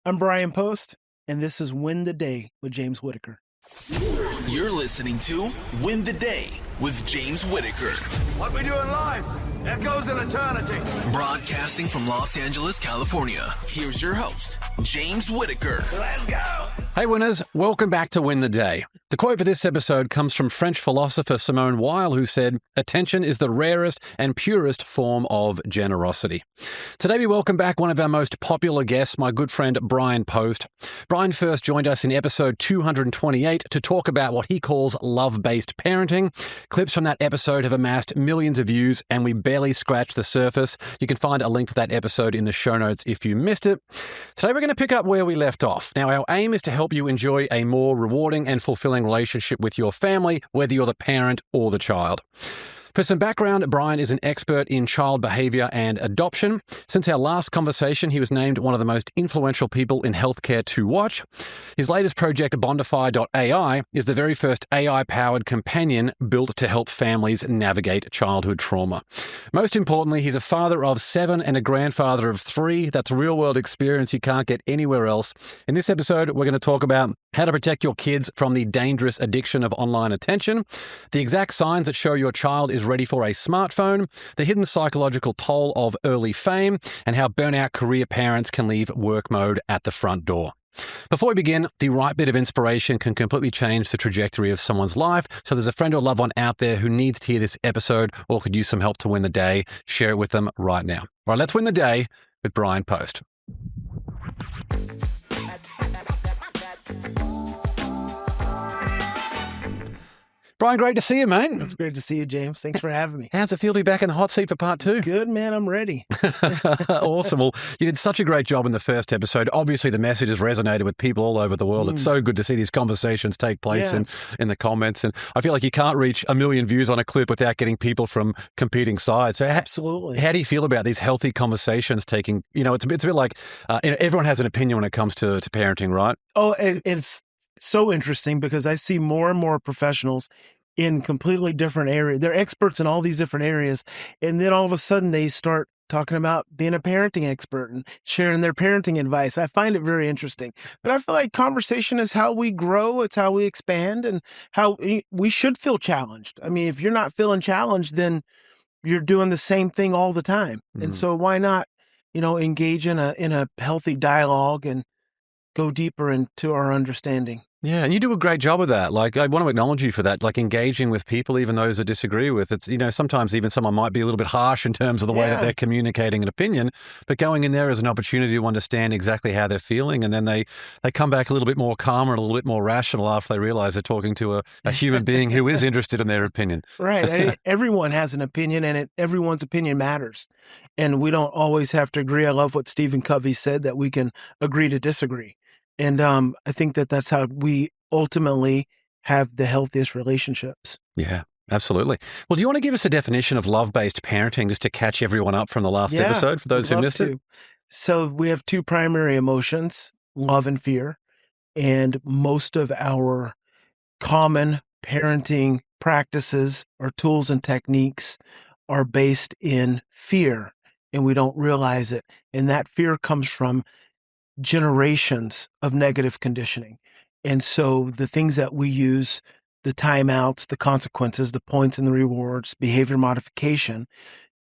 I'm Bryan Post, and this is Win the Day with James Whittaker. You're listening to Win the Day with James Whittaker. What we do in life echoes in eternity. Broadcasting from Los Angeles, California. Here's your host, James Whittaker. Let's go. Hey winners, welcome back to Win the Day. The quote for this episode comes from French philosopher Simone Weil, who said, "Attention is the rarest and purest form of generosity." Today we welcome back one of our most popular guests, my good friend Bryan Post. Bryan first joined us in episode 228 to talk about what he calls love-based parenting. Clips from that episode have amassed millions of views, and we barely scratched the surface. You can find a link to that episode in the show notes if you missed it. Today we're going to pick up where we left off. Now, our aim is to help you enjoy a more rewarding and fulfilling relationship with your family, whether you're the parent or the child. For some background, Bryan is an expert in child behavior and adoption. Since our last conversation, he was named one of the most influential people in healthcare to watch. His latest project, Bondify.ai, is the very first AI-powered companion built to help families navigate childhood trauma. Most importantly, he's a father of 7 and a grandfather of 3. That's real-world experience you can't get anywhere else. In this episode, we're going to talk about how to protect your kids from the dangerous addiction of online attention, the exact signs that show your child is ready for a smartphone, the hidden psychological toll of early fame, and how burnout career parents can leave work mode at the front door. Before we begin, the right bit of inspiration can completely change the trajectory of someone's life. So there's a friend or loved one out there who needs to hear this episode or could use some help to win the day. Share it with them right now. All right, let's win the day with Bryan Post. Bryan, great to see you, mate. It's great to see you, James. Thanks for having me. How's it feel to be back in the hot seat for part 2? Good, man. I'm ready. Awesome. Well, you did such a great job in the first episode. Obviously, the message has resonated with people all over the world. It's so good to see these conversations take place in the comments. And I feel like you can't reach 1 million views on a clip without getting people from competing sides. So Absolutely. How do you feel about these healthy conversations taking, it's a bit like everyone has an opinion when it comes to parenting, right? Oh, it's so interesting because I see more and more professionals in completely different areas. They're experts in all these different areas. And then all of a sudden they start talking about being a parenting expert and sharing their parenting advice. I find it very interesting. But I feel like conversation is how we grow. It's how we expand and how we should feel challenged. I mean, if you're not feeling challenged, then you're doing the same thing all the time. And so why not, engage in a healthy dialogue and go deeper into our understanding. Yeah, and you do a great job of that. Like, I want to acknowledge you for that, like engaging with people, even those that disagree with. It's, sometimes even someone might be a little bit harsh in terms of the way that they're communicating an opinion, but going in there is an opportunity to understand exactly how they're feeling. And then they come back a little bit more calmer and a little bit more rational after they realize they're talking to a human being who is interested in their opinion. Right. Everyone has an opinion and everyone's opinion matters. And we don't always have to agree. I love what Stephen Covey said, that we can agree to disagree. And I think that that's how we ultimately have the healthiest relationships. Yeah, absolutely. Well, do you want to give us a definition of love-based parenting just to catch everyone up from the last episode for those who missed it? So we have 2 primary emotions, love and fear. And most of our common parenting practices or tools and techniques are based in fear, and we don't realize it. And that fear comes from generations of negative conditioning. And so the things that we use, the timeouts, the consequences, the points and the rewards, behavior modification,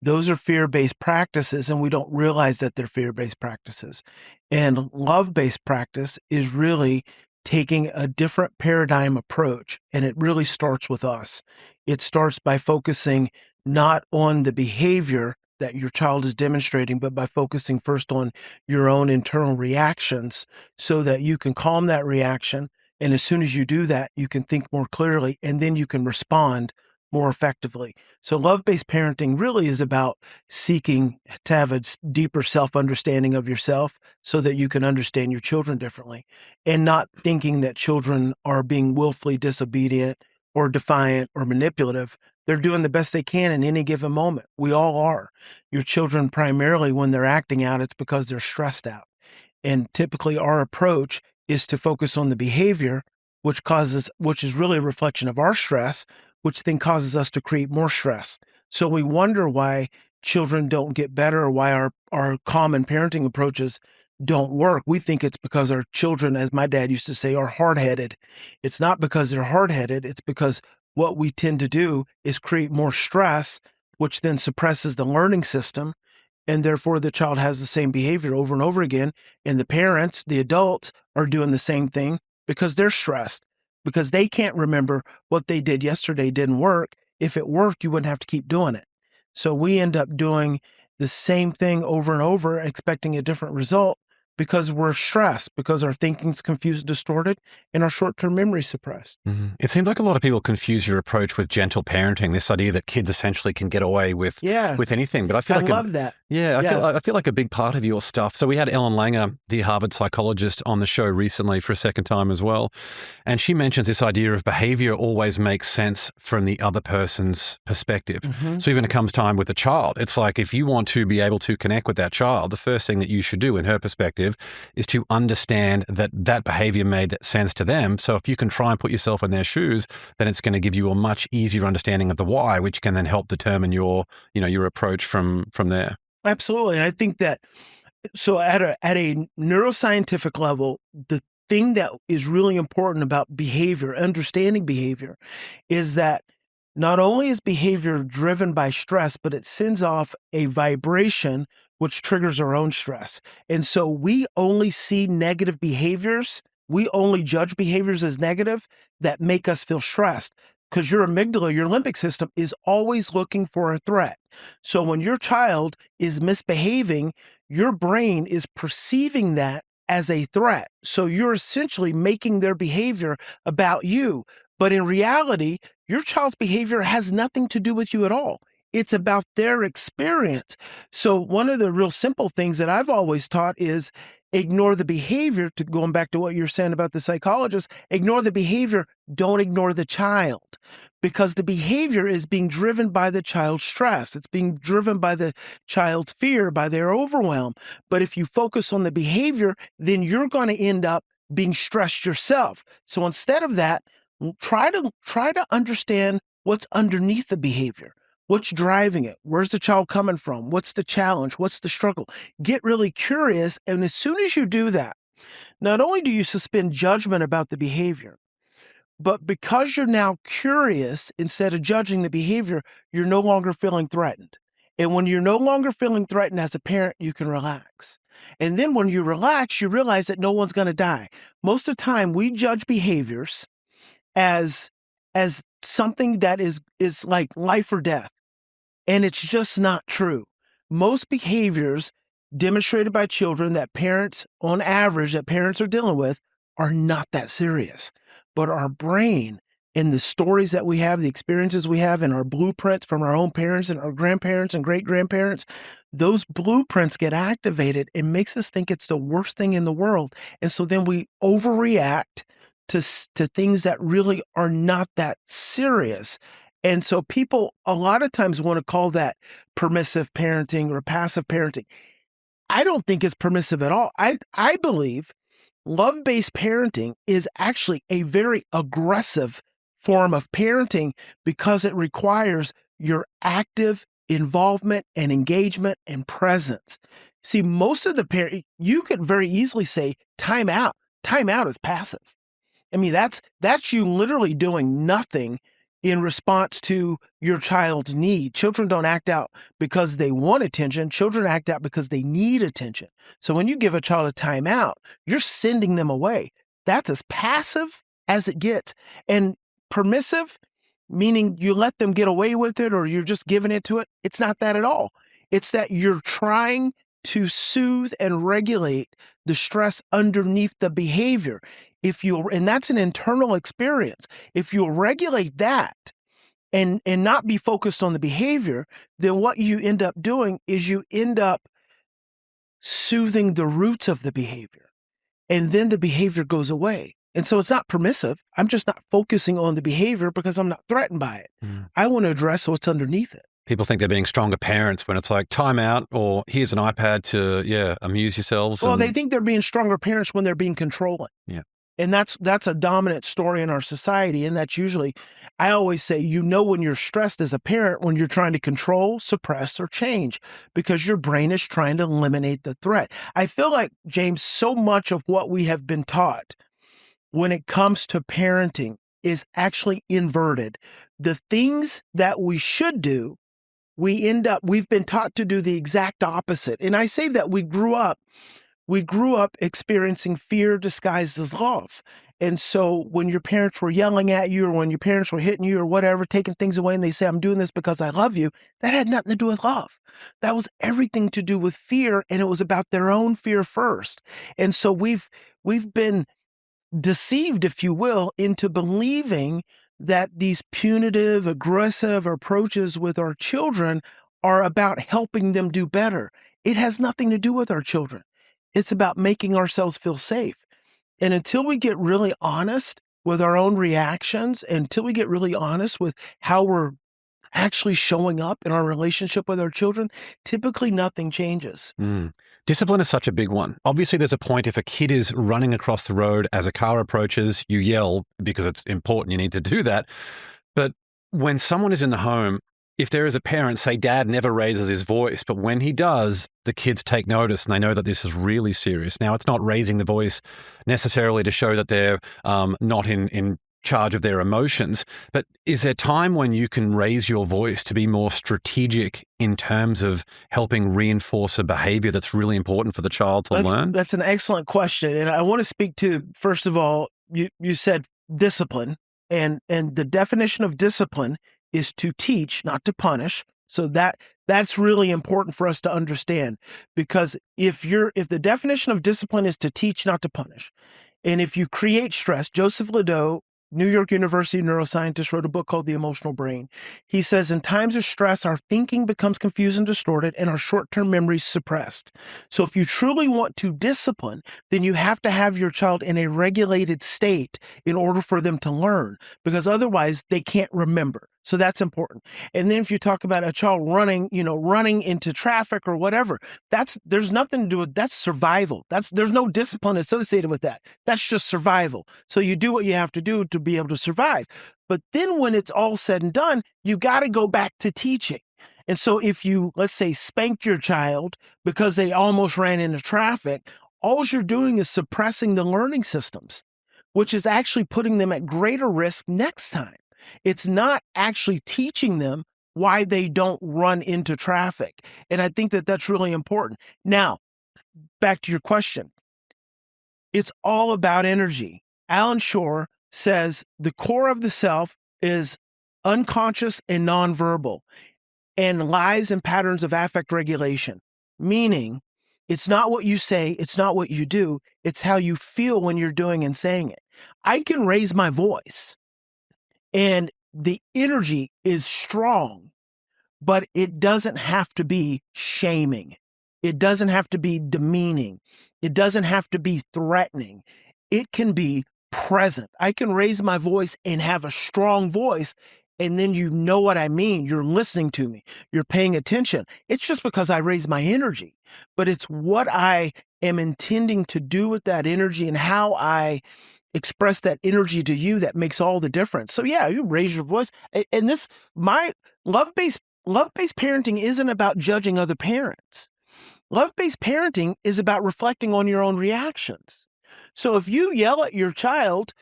those are fear-based practices, and we don't realize that they're fear-based practices. And love-based practice is really taking a different paradigm approach, and it really starts with us. It starts by focusing not on the behavior that your child is demonstrating, but by focusing first on your own internal reactions so that you can calm that reaction. And as soon as you do that, you can think more clearly, and then you can respond more effectively. So love-based parenting really is about seeking to have a deeper self-understanding of yourself so that you can understand your children differently, and not thinking that children are being willfully disobedient or defiant or manipulative. They're doing the best they can in any given moment. We all are. Your children, primarily when they're acting out, it's because they're stressed out. And typically our approach is to focus on the behavior, which is really a reflection of our stress, which then causes us to create more stress. So we wonder why children don't get better, or why our common parenting approaches don't work. We think it's because our children, as my dad used to say, are hard-headed. It's not because they're hard-headed. It's because what we tend to do is create more stress, which then suppresses the learning system. And therefore, the child has the same behavior over and over again. And the parents, the adults, are doing the same thing because they're stressed, because they can't remember what they did yesterday didn't work. If it worked, you wouldn't have to keep doing it. So we end up doing the same thing over and over, expecting a different result because we're stressed, because our thinking's confused and distorted, and our short-term memory suppressed. It seems like a lot of people confuse your approach with gentle parenting, this idea that kids essentially can get away with anything. But I feel love that. Yeah, I feel like a big part of your stuff. So we had Ellen Langer, the Harvard psychologist, on the show recently for a second time as well. And she mentions this idea of behavior always makes sense from the other person's perspective. So even when it comes time with a child, it's like if you want to be able to connect with that child, the first thing that you should do in her perspective is to understand that that behavior made that sense to them. So if you can try and put yourself in their shoes, then it's going to give you a much easier understanding of the why, which can then help determine your approach from there. Absolutely. And I think that, so at a neuroscientific level, the thing that is really important about behavior, understanding behavior, is that not only is behavior driven by stress, but it sends off a vibration which triggers our own stress. And so we only see negative behaviors. We only judge behaviors as negative that make us feel stressed, because your amygdala, your limbic system, is always looking for a threat. So when your child is misbehaving, your brain is perceiving that as a threat. So you're essentially making their behavior about you. But in reality, your child's behavior has nothing to do with you at all. It's about their experience. So one of the real simple things that I've always taught is ignore the behavior, to going back to what you're saying about the psychologist, ignore the behavior, don't ignore the child, because the behavior is being driven by the child's stress. It's being driven by the child's fear, by their overwhelm. But if you focus on the behavior, then you're going to end up being stressed yourself. So instead of that, try to understand what's underneath the behavior. What's driving it? Where's the child coming from? What's the challenge? What's the struggle? Get really curious. And as soon as you do that, not only do you suspend judgment about the behavior, but because you're now curious, instead of judging the behavior, you're no longer feeling threatened. And when you're no longer feeling threatened as a parent, you can relax. And then when you relax, you realize that no one's going to die. Most of the time, we judge behaviors as something that is like life or death. And it's just not true. Most behaviors demonstrated by children that parents, on average, that parents are dealing with are not that serious. But our brain and the stories that we have, the experiences we have, and our blueprints from our own parents and our grandparents and great-grandparents, those blueprints get activated and makes us think it's the worst thing in the world. And so then we overreact to things that really are not that serious. And so people a lot of times want to call that permissive parenting or passive parenting. I don't think it's permissive at all. I believe love-based parenting is actually a very aggressive form of parenting because it requires your active involvement and engagement and presence. See, most of the parent, you could very easily say time out. Time out is passive. I mean, that's you literally doing nothing in response to your child's need. Children don't act out because they want attention. Children act out because they need attention. So when you give a child a timeout, you're sending them away. That's as passive as it gets. And permissive, meaning you let them get away with it or you're just giving it to it, it's not that at all. It's that you're trying to soothe and regulate the stress underneath the behavior. And that's an internal experience. If you'll regulate that and not be focused on the behavior, then what you end up doing is you end up soothing the roots of the behavior. And then the behavior goes away. And so it's not permissive. I'm just not focusing on the behavior because I'm not threatened by it. I want to address what's underneath it. People think they're being stronger parents when it's like time out or here's an iPad to, amuse yourselves. Well, they think they're being stronger parents when they're being controlling. Yeah. And that's a dominant story in our society. And that's usually, I always say, when you're stressed as a parent, when you're trying to control, suppress, or change, because your brain is trying to eliminate the threat. I feel like, James, so much of what we have been taught when it comes to parenting is actually inverted. The things that we should do, we've been taught to do the exact opposite. And I say that we grew up experiencing fear disguised as love. And so when your parents were yelling at you, or when your parents were hitting you or whatever, taking things away, and they say, I'm doing this because I love you, that had nothing to do with love. That was everything to do with fear, and it was about their own fear first. And so we've been deceived, if you will, into believing that these punitive, aggressive approaches with our children are about helping them do better. It has nothing to do with our children. It's about making ourselves feel safe. And until we get really honest with our own reactions, until we get really honest with how we're actually showing up in our relationship with our children, typically nothing changes. Discipline is such a big one. Obviously, there's a point if a kid is running across the road as a car approaches, you yell because it's important, you need to do that. But when someone is in the home, if there is a parent, say dad never raises his voice, but when he does, the kids take notice and they know that this is really serious. Now, it's not raising the voice necessarily to show that they're not in charge of their emotions, but is there time when you can raise your voice to be more strategic in terms of helping reinforce a behavior that's really important for the child to learn? That's an excellent question. And I want to speak to, first of all, you said discipline, and the definition of discipline is to teach, not to punish. So that's really important for us to understand, because if the definition of discipline is to teach, not to punish, and if you create stress, Joseph Ledoux, New York University neuroscientist, wrote a book called The Emotional Brain. He says, in times of stress, our thinking becomes confused and distorted, and our short-term memory suppressed. So if you truly want to discipline, then you have to have your child in a regulated state in order for them to learn, because otherwise they can't remember. So that's important. And then if you talk about a child running into traffic or whatever, there's nothing to do with, that's survival. There's no discipline associated with that. That's just survival. So you do what you have to do to be able to survive. But then when it's all said and done, you got to go back to teaching. And so if you, let's say, spanked your child because they almost ran into traffic, all you're doing is suppressing the learning systems, which is actually putting them at greater risk next time. It's not actually teaching them why they don't run into traffic. And I think that that's really important. Now, back to your question. It's all about energy. Alan Shore says the core of the self is unconscious and nonverbal, and lies in patterns of affect regulation, meaning it's not what you say, it's not what you do, it's how you feel when you're doing and saying it. I can raise my voice, and the energy is strong, but it doesn't have to be shaming. It doesn't have to be demeaning. It doesn't have to be threatening. It can be present. I can raise my voice and have a strong voice, and then you know what I mean. You're listening to me. You're paying attention. It's just because I raise my energy, but it's what I am intending to do with that energy and how I express that energy to you that makes all the difference. So yeah, you raise your voice. And my love-based parenting isn't about judging other parents. Love-based parenting is about reflecting on your own reactions. So if you yell at your child,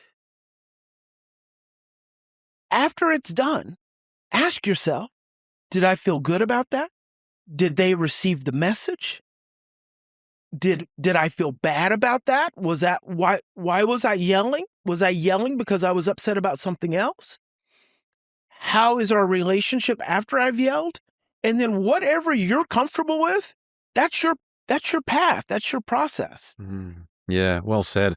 after it's done, ask yourself, did I feel good about that? Did they receive the message? Did I feel bad about that? Was that why was I yelling? Was I yelling because I was upset about something else? How is our relationship after I've yelled? And then whatever you're comfortable with, that's your path. That's your process. Yeah, well said.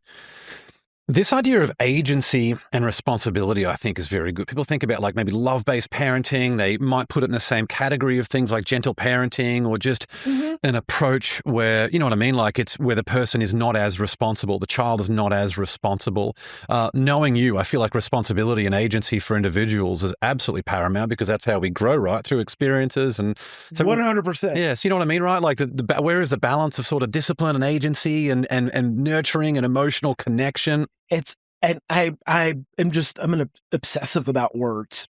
This idea of agency and responsibility, I think, is very good. People think about like maybe love-based parenting. They might put it in the same category of things like gentle parenting, or just an approach where, you know what I mean? Like it's where the person is not as responsible. The child is not as responsible. Knowing you, I feel like responsibility and agency for individuals is absolutely paramount, because that's how we grow, right? Through experiences. And so 100%. Yeah, so you know what I mean, right? Like where is the balance of sort of discipline and agency and nurturing and emotional connection? And I'm an obsessive about words.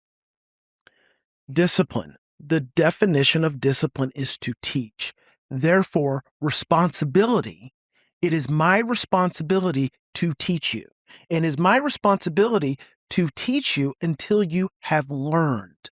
Discipline. The definition of discipline is to teach. Therefore, responsibility. It is my responsibility to teach you. And it is my responsibility to teach you until you have learned.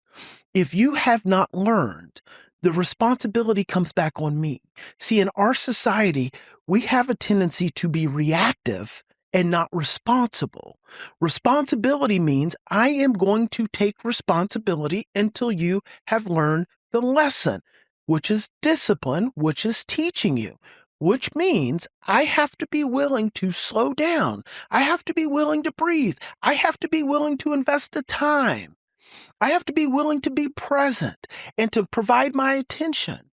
If you have not learned, the responsibility comes back on me. See, in our society, we have a tendency to be reactive and not responsible. Responsibility means I am going to take responsibility until you have learned the lesson, which is discipline, which is teaching you, which means I have to be willing to slow down. I have to be willing to breathe. I have to be willing to invest the time. I have to be willing to be present and to provide my attention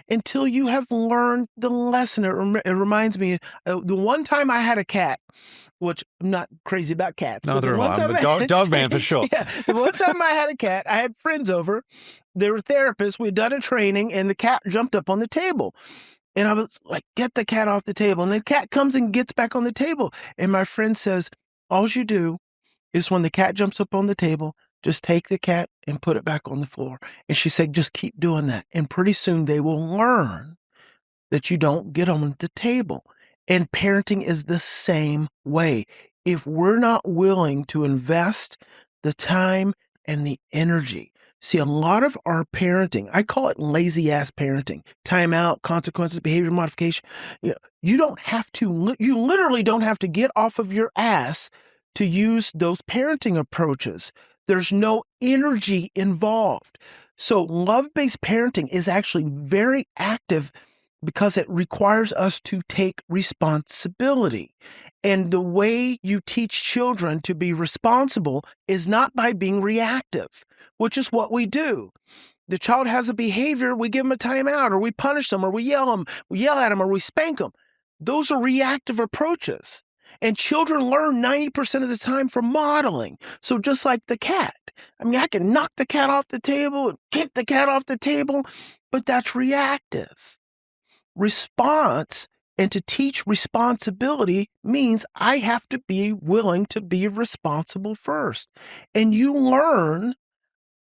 until you have learned the lesson. It reminds me, the one time I had a cat, which I'm not crazy about cats. Neither am I. I'm a dog man for sure. Yeah, the one time I had a cat, I had friends over. They were therapists. We'd done a training, and the cat jumped up on the table. And I was like, get the cat off the table. And the cat comes and gets back on the table. And my friend says, all you do is when the cat jumps up on the table, just take the cat and put it back on the floor. And she said, just keep doing that. And pretty soon they will learn that you don't get on the table. And parenting is the same way. If we're not willing to invest the time and the energy, see, a lot of our parenting, I call it lazy ass parenting, timeout, consequences, behavior modification. You don't have to, you literally don't have to get off of your ass to use those parenting approaches. There's no energy involved. So love-based parenting is actually very active because it requires us to take responsibility. And the way you teach children to be responsible is not by being reactive, which is what we do. The child has a behavior, we give them a timeout, or we punish them, or we yell at them, or we spank them. Those are reactive approaches. And children learn 90% of the time from modeling. So just like the cat, I mean, I can knock the cat off the table and kick the cat off the table, but that's reactive. Response, and to teach responsibility means I have to be willing to be responsible first. And you learn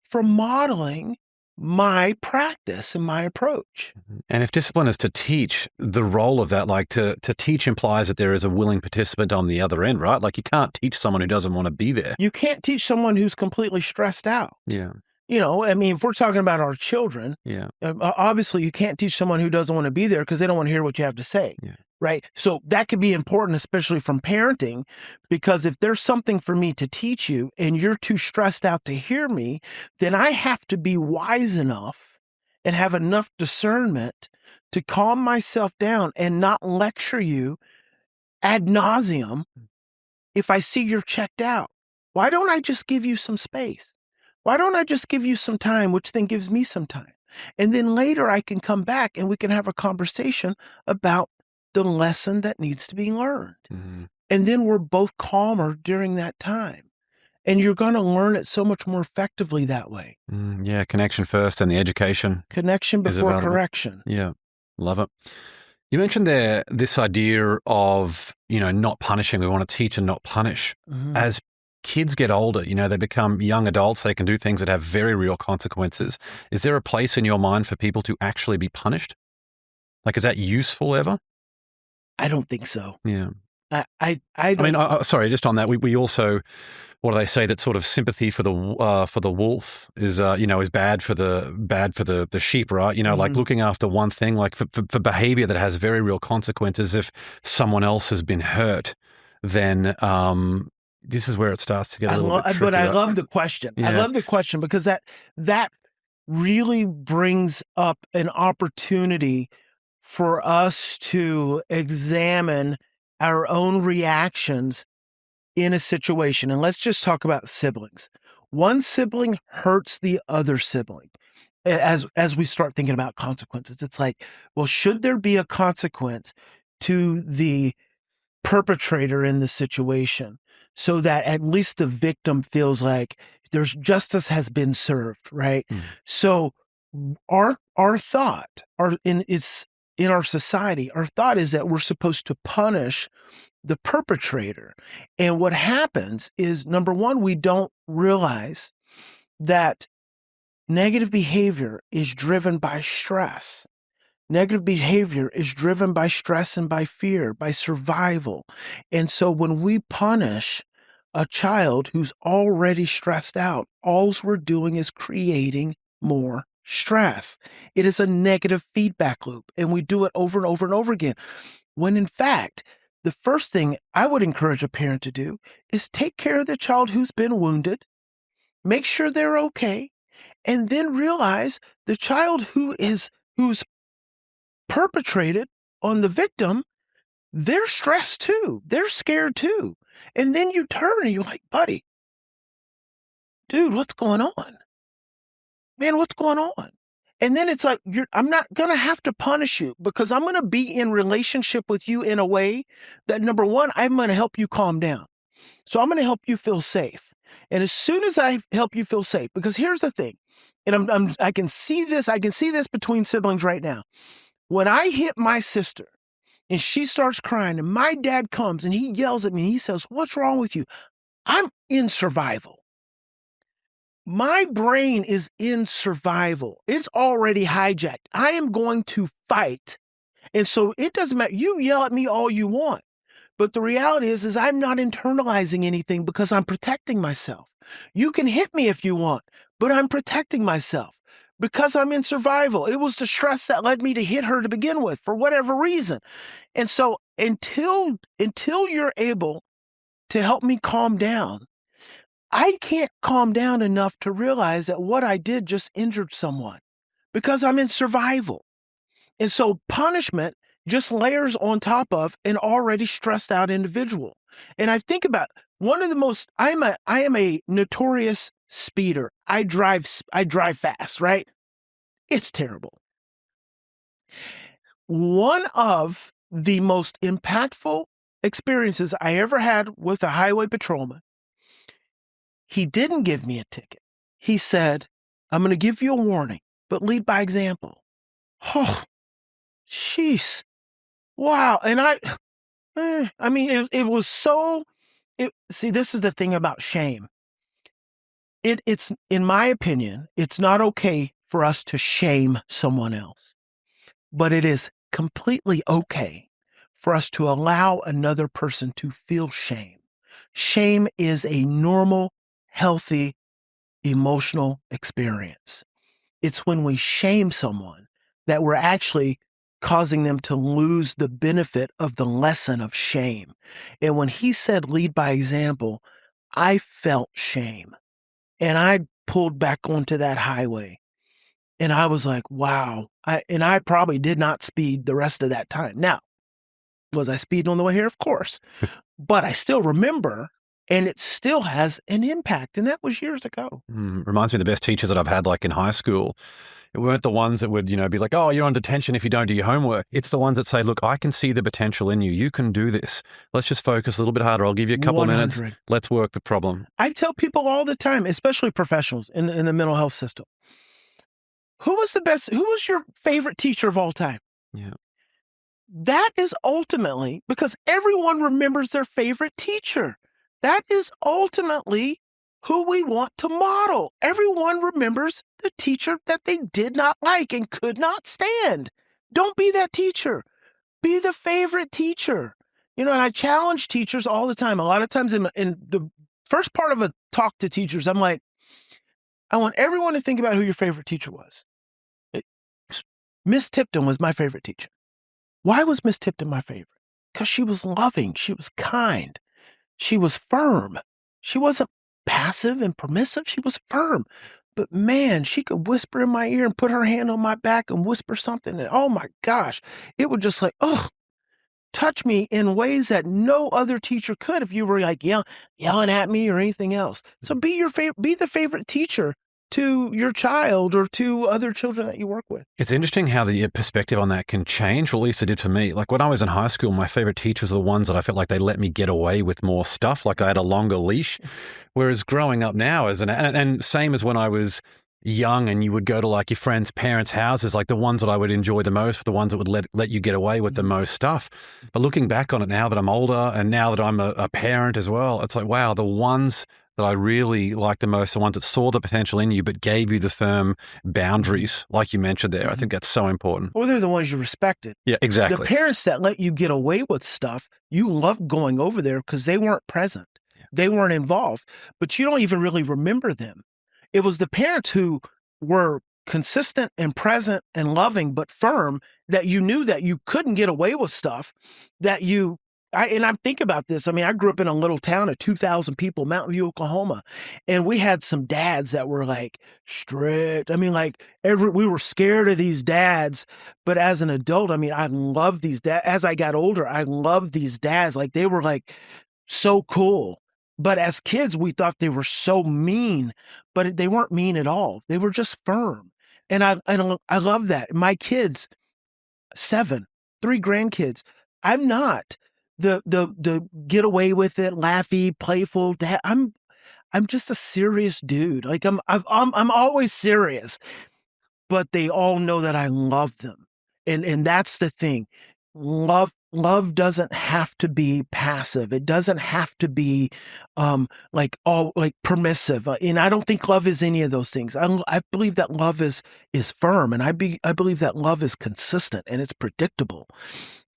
from modeling my practice and my approach. And if discipline is to teach, the role of that, like to teach implies that there is a willing participant on the other end, right? Like you can't teach someone who doesn't want to be there. You can't teach someone who's completely stressed out. Yeah. I mean, if we're talking about our children, obviously you can't teach someone who doesn't want to be there because they don't want to hear what you have to say, right? So that could be important, especially from parenting, because if there's something for me to teach you and you're too stressed out to hear me, then I have to be wise enough and have enough discernment to calm myself down and not lecture you ad nauseum if I see you're checked out. Why don't I just give you some space? Why don't I just give you some time, which then gives me some time? And then later I can come back and we can have a conversation about the lesson that needs to be learned. Mm-hmm. And then we're both calmer during that time. And you're going to learn it so much more effectively that way. Yeah, connection first and the education. Connection before correction. Yeah, love it. You mentioned there this idea of, not punishing. We want to teach and not punish. Mm-hmm. As kids get older, they become young adults, they can do things that have very real consequences. Is there a place in your mind for people to actually be punished? Like, is that useful ever? I don't think so. Yeah. I mean, sorry, just on that, we also, what do they say, that sort of sympathy for the wolf is, is bad for the sheep, right? Mm-hmm. Like looking after one thing, like for behavior that has very real consequences. If someone else has been hurt, then, this is where it starts to get a little bit tricky. But I love the question. Yeah. I love the question because that really brings up an opportunity for us to examine our own reactions in a situation. And let's just talk about siblings. One sibling hurts the other sibling. As we start thinking about consequences, it's like, well, should there be a consequence to the perpetrator in the situation so that at least the victim feels like there's justice has been served, right? Mm. So our thought, in our society, our thought is that we're supposed to punish the perpetrator. And what happens is, number one, we don't realize that negative behavior is driven by stress. Negative behavior is driven by stress and by fear, by survival. And so when we punish a child who's already stressed out, all we're doing is creating more stress. It is a negative feedback loop, and we do it over and over and over again. When in fact, the first thing I would encourage a parent to do is take care of the child who's been wounded, make sure they're okay, and then realize the child who's perpetrated on the victim, they're stressed too. They're scared too. And then you turn and you're like, buddy, dude, what's going on? Man, what's going on? And then it's like, I'm not going to have to punish you because I'm going to be in relationship with you in a way that, number one, I'm going to help you calm down. So I'm going to help you feel safe. And as soon as I help you feel safe, because here's the thing, and I can see this between siblings right now. When I hit my sister and she starts crying and my dad comes and he yells at me and he says, "What's wrong with you?" I'm in survival. My brain is in survival. It's already hijacked. I am going to fight. And so it doesn't matter. You yell at me all you want. But the reality is I'm not internalizing anything because I'm protecting myself. You can hit me if you want, but I'm protecting myself because I'm in survival. It was the stress that led me to hit her to begin with for whatever reason. And so until you're able to help me calm down, I can't calm down enough to realize that what I did just injured someone because I'm in survival. And so punishment just layers on top of an already stressed out individual. And I think about I am a notorious speeder. I drive fast, right? It's terrible. One of the most impactful experiences I ever had with a highway patrolman, he didn't give me a ticket. He said, "I'm going to give you a warning, but lead by example." Oh, jeez. Wow. And it was so, see, this is the thing about shame. It's, in my opinion, it's not okay for us to shame someone else, but it is completely okay for us to allow another person to feel shame. Shame is a normal, healthy, emotional experience. It's when we shame someone that we're actually causing them to lose the benefit of the lesson of shame. And when he said lead by example, I felt shame. And I pulled back onto that highway. And I was like, wow. I probably did not speed the rest of that time. Now, was I speeding on the way here? Of course. But I still remember, and it still has an impact. And that was years ago. Reminds me of the best teachers that I've had, like in high school. It weren't the ones that would, be like, "Oh, you're on detention if you don't do your homework." It's the ones that say, "Look, I can see the potential in you. You can do this. Let's just focus a little bit harder. I'll give you a couple of minutes. Let's work the problem." I tell people all the time, especially professionals in the mental health system, who was your favorite teacher of all time? Yeah. That is ultimately, because everyone remembers their favorite teacher. That is ultimately who we want to model. Everyone remembers the teacher that they did not like and could not stand. Don't be that teacher. Be the favorite teacher. And I challenge teachers all the time. A lot of times in the first part of a talk to teachers, I'm like, I want everyone to think about who your favorite teacher was. Miss Tipton was my favorite teacher. Why was Miss Tipton my favorite? Because she was loving. She was kind. She was firm. She wasn't passive and permissive. She was firm. But man, she could whisper in my ear and put her hand on my back and whisper something. And oh my gosh, it would just touch me in ways that no other teacher could if you were like yelling at me or anything else. So be the favorite teacher to your child or to other children that you work with. It's interesting how the perspective on that can change, or at least it did for me. Like when I was in high school, my favorite teachers were the ones that I felt like they let me get away with more stuff, like I had a longer leash. Whereas growing up now and same as when I was young and you would go to like your friends' parents' houses, like the ones that I would enjoy the most, the ones that would let you get away with the most stuff. But looking back on it now that I'm older and now that I'm a parent as well, it's like, wow, the ones that I really like the most, the ones that saw the potential in you but gave you the firm boundaries, like you mentioned there. I think that's so important. Well, they're the ones you respected. Yeah, exactly. The parents that let you get away with stuff, you loved going over there because they weren't present. Yeah. They weren't involved, but you don't even really remember them. It was the parents who were consistent and present and loving but firm that you knew that you couldn't get away with stuff that I think about this. I mean, I grew up in a little town of 2,000 people, Mountain View, Oklahoma, and we had some dads that were like strict. I mean, like we were scared of these dads, but as an adult, I mean, I loved these dads. As I got older, I loved these dads. Like they were like so cool. But as kids, we thought they were so mean, but they weren't mean at all. They were just firm. And I love that. My kids, 7, 3 grandkids. I'm not the get away with it, laughy, playful dad. I'm just a serious dude. Like I'm always serious, but they all know that I love them. And that's the thing. Love doesn't have to be passive. It doesn't have to be like permissive. And I don't think love is any of those things. I believe that love is firm, and I believe that love is consistent and it's predictable,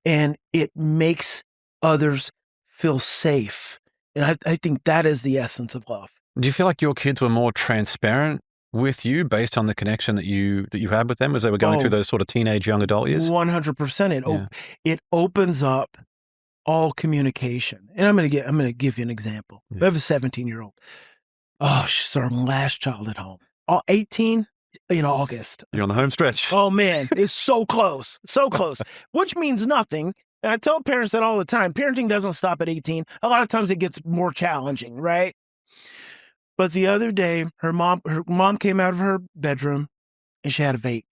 and it makes others feel safe. And I think that is the essence of love. Do you feel like your kids were more transparent with you based on the connection that you had with them as they were going through those sort of teenage, young adult years? 100%. It opens up all communication. And I'm going to give you an example. Yeah. We have a 17-year-old. Oh, she's our last child at home. 18 in August. You're on the home stretch. Oh man, it's so close. So close. Which means nothing. And I tell parents that all the time. Parenting doesn't stop at 18. A lot of times it gets more challenging, right? But the other day, her mom came out of her bedroom and she had a vape.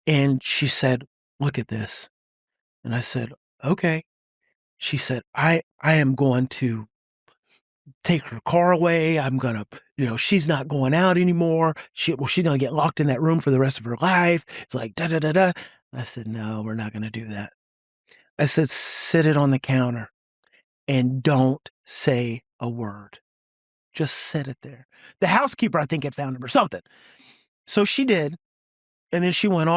And she said, "Look at this." And I said, "Okay." She said, I am going to take her car away. I'm going to, she's not going out anymore. She's going to get locked in that room for the rest of her life. It's like, da-da-da-da. I said, "No, we're not going to do that." I said, "Sit it on the counter and don't say a word. Just sit it there." The housekeeper, I think, had found him or something. So she did. And then she went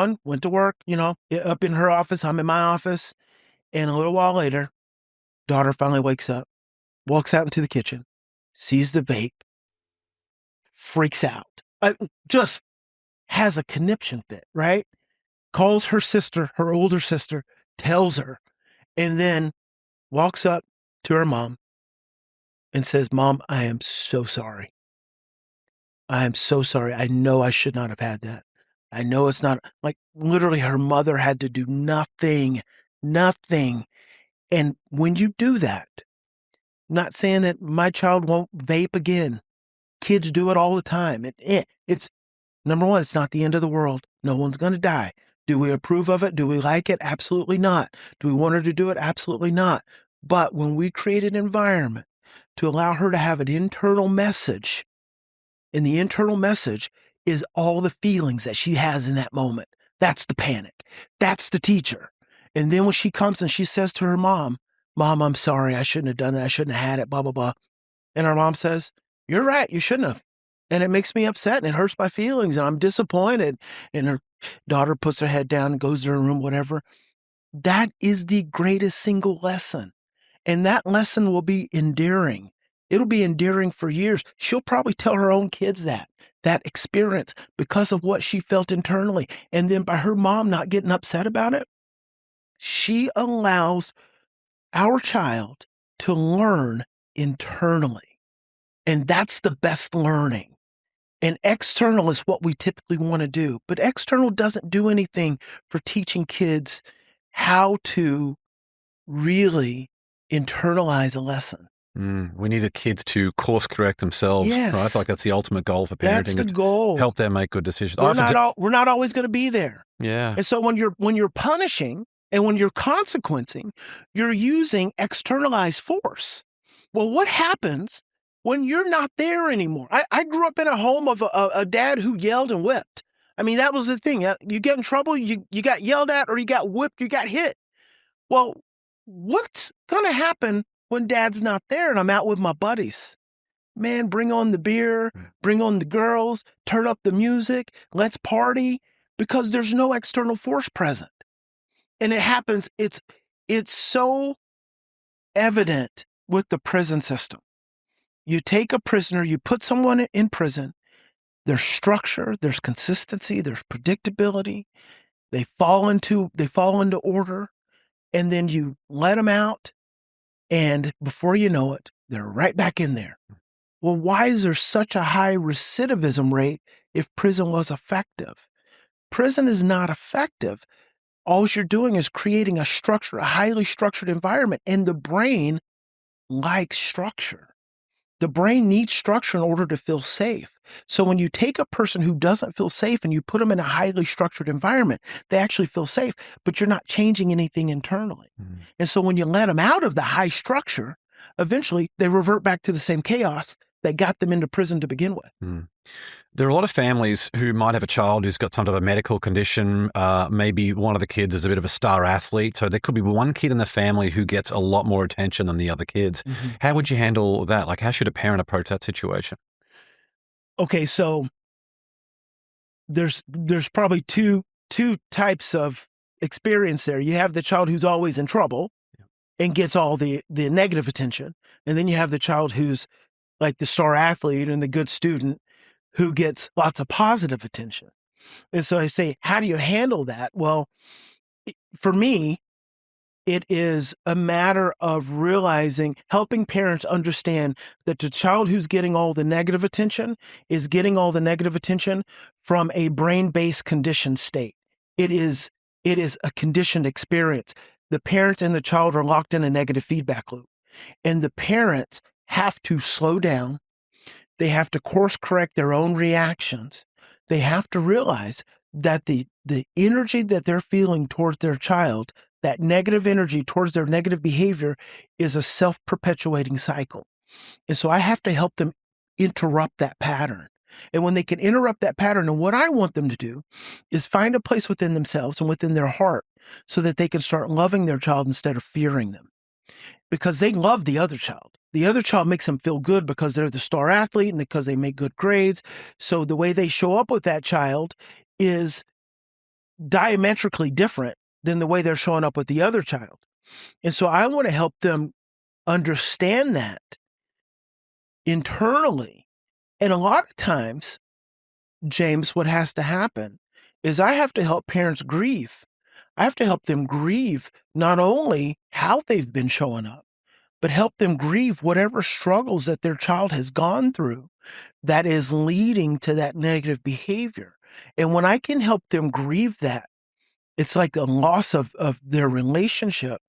to work, up in her office. I'm in my office. And a little while later, daughter finally wakes up, walks out into the kitchen, sees the vape, freaks out, just has a conniption fit, right? Calls her sister, her older sister, tells her, and then walks up to her mom and says, "Mom, I am so sorry. I am so sorry. I know I should not have had that. I know it's not," like literally her mother had to do nothing. And when you do that, not saying that my child won't vape again. Kids do it all the time. It's number one, it's not the end of the world. No one's going to die. Do we approve of it? Do we like it? Absolutely not. Do we want her to do it? Absolutely not. But when we create an environment to allow her to have an internal message, and the internal message is all the feelings that she has in that moment. That's the panic. That's the teacher. And then when she comes and she says to her mom, "Mom, I'm sorry. I shouldn't have done that. I shouldn't have had it, blah, blah, blah." And her mom says, "You're right. You shouldn't have." And it makes me upset and it hurts my feelings and I'm disappointed. And her daughter puts her head down and goes to her room, whatever. That is the greatest single lesson. And that lesson will be endearing. It'll be endearing for years. She'll probably tell her own kids that experience because of what she felt internally. And then by her mom not getting upset about it, she allows our child to learn internally. And that's the best learning. And external is what we typically want to do. But external doesn't do anything for teaching kids how to really internalize a lesson. We need the kids to course correct themselves. Yes. Right? I feel like that's the ultimate goal for parenting. That's the goal. Help them make good decisions. We're not always going to be there. Yeah. And so when you're punishing and when you're consequencing, you're using externalized force. Well, what happens when you're not there anymore. I grew up in a home of a dad who yelled and whipped. I mean, that was the thing. You get in trouble, you got yelled at, or you got whipped, you got hit. Well, what's going to happen when dad's not there and I'm out with my buddies? Man, bring on the beer, bring on the girls, turn up the music, let's party, because there's no external force present. And it happens, it's so evident with the prison system. You take a prisoner, you put someone in prison, there's structure, there's consistency, there's predictability. They fall into order, and then you let them out, and before you know it, they're right back in there. Well, why is there such a high recidivism rate if prison was effective? Prison is not effective. All you're doing is creating a structure, a highly structured environment, and the brain likes structure. The brain needs structure in order to feel safe. So when you take a person who doesn't feel safe and you put them in a highly structured environment, they actually feel safe, but you're not changing anything internally. And so when you let them out of the high structure, eventually they revert back to the same chaos that got them into prison to begin with. There are a lot of families who might have a child who's got some type of medical condition. Maybe one of the kids is a bit of a star athlete. So there could be one kid in the family who gets a lot more attention than the other kids. How would you handle that? Like, how should a parent approach that situation? Okay, so there's probably two types of experience there. You have the child who's always in trouble and gets all the negative attention. And then you have the child who's like the star athlete and the good student who gets lots of positive attention. And so I say, how do you handle that? Well, for me, it is a matter of realizing, helping parents understand that the child who's getting all the negative attention is getting all the negative attention from a brain-based conditioned state. It is a conditioned experience. The parents and the child are locked in a negative feedback loop. And the parents have to slow down. They have to course correct their own reactions. They have to realize that the energy that they're feeling towards their child, that negative energy towards their negative behavior, is a self-perpetuating cycle. And so I have to help them interrupt that pattern. And when they can interrupt that pattern, and what I want them to do is find a place within themselves and within their heart so that they can start loving their child instead of fearing them. Because they love the other child. The other child makes them feel good because they're the star athlete and because they make good grades. So the way they show up with that child is diametrically different than the way they're showing up with the other child. And so I want to help them understand that internally. And a lot of times, James, what has to happen is I have to help parents grieve. I have to help them grieve not only how they've been showing up, but help them grieve whatever struggles that their child has gone through that is leading to that negative behavior. And when I can help them grieve that, it's like a loss of their relationship,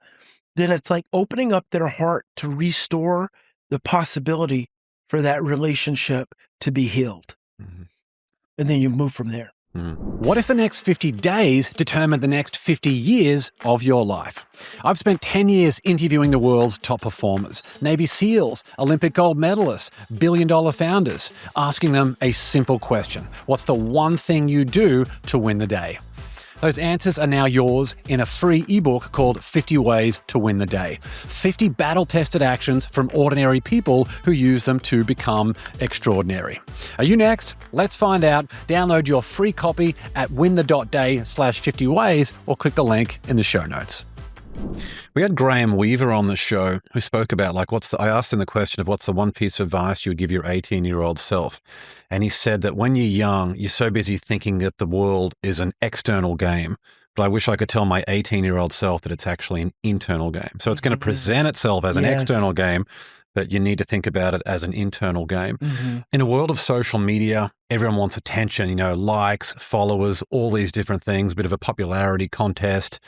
then it's like opening up their heart to restore the possibility for that relationship to be healed. And then you move from there. What if the next 50 days determine the next 50 years of your life? I've spent 10 years interviewing the world's top performers, Navy SEALs, Olympic gold medalists, billion-dollar founders, asking them a simple question. What's the one thing you do to win the day? Those answers are now yours in a free ebook called 50 Ways to Win the Day. 50 battle-tested actions from ordinary people who use them to become extraordinary. Are you next? Let's find out. Download your free copy at winthe.day/50 ways or click the link in the show notes. We had Graham Weaver on the show who spoke about I asked him the question of what's the one piece of advice you would give your 18-year-old self. And he said that when you're young, you're so busy thinking that the world is an external game. But I wish I could tell my 18-year-old self that it's actually an internal game. So it's going to present itself as an external game, but you need to think about it as an internal game. In a world of social media, everyone wants attention, likes, followers, all these different things, a bit of a popularity contest,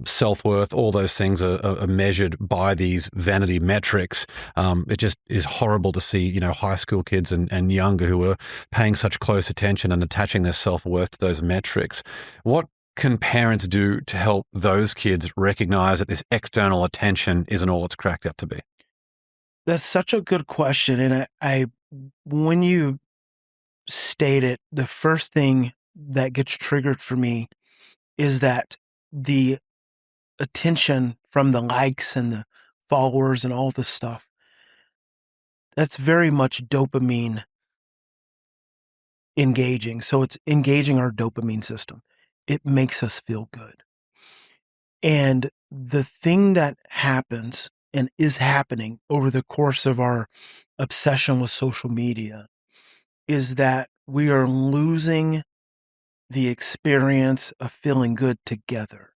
self-worth, all those things are measured by these vanity metrics. It just is horrible to see, high school kids and younger who are paying such close attention and attaching their self-worth to those metrics. What can parents do to help those kids recognize that this external attention isn't all it's cracked up to be? That's such a good question. And I when you state it, the first thing that gets triggered for me is that the attention from the likes and the followers and all this stuff, that's very much dopamine engaging. So it's engaging our dopamine system. It makes us feel good. And the thing that happens and is happening over the course of our obsession with social media is that we are losing the experience of feeling good together.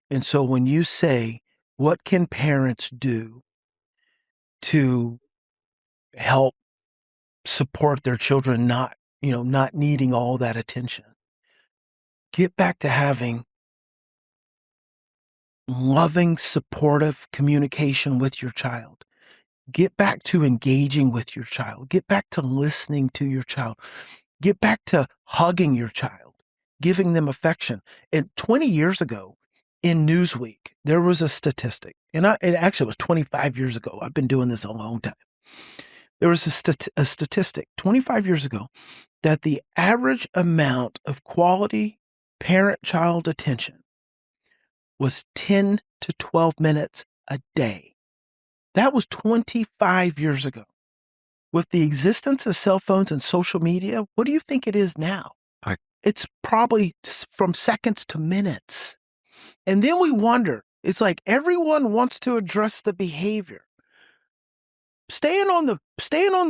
And so when you say, what can parents do to help support their children not needing all that attention? Get back to having loving, supportive communication with your child. Get back to engaging with your child. Get back to listening to your child. Get back to hugging your child, giving them affection. And 20 years ago in Newsweek, there was a statistic, and it actually was 25 years ago. I've been doing this a long time. There was a statistic 25 years ago that the average amount of quality parent-child attention was 10 to 12 minutes a day. That was 25 years ago. With the existence of cell phones and social media, what do you think it is now? It's probably from seconds to minutes. And then we wonder, it's like everyone wants to address the behavior. Staying on the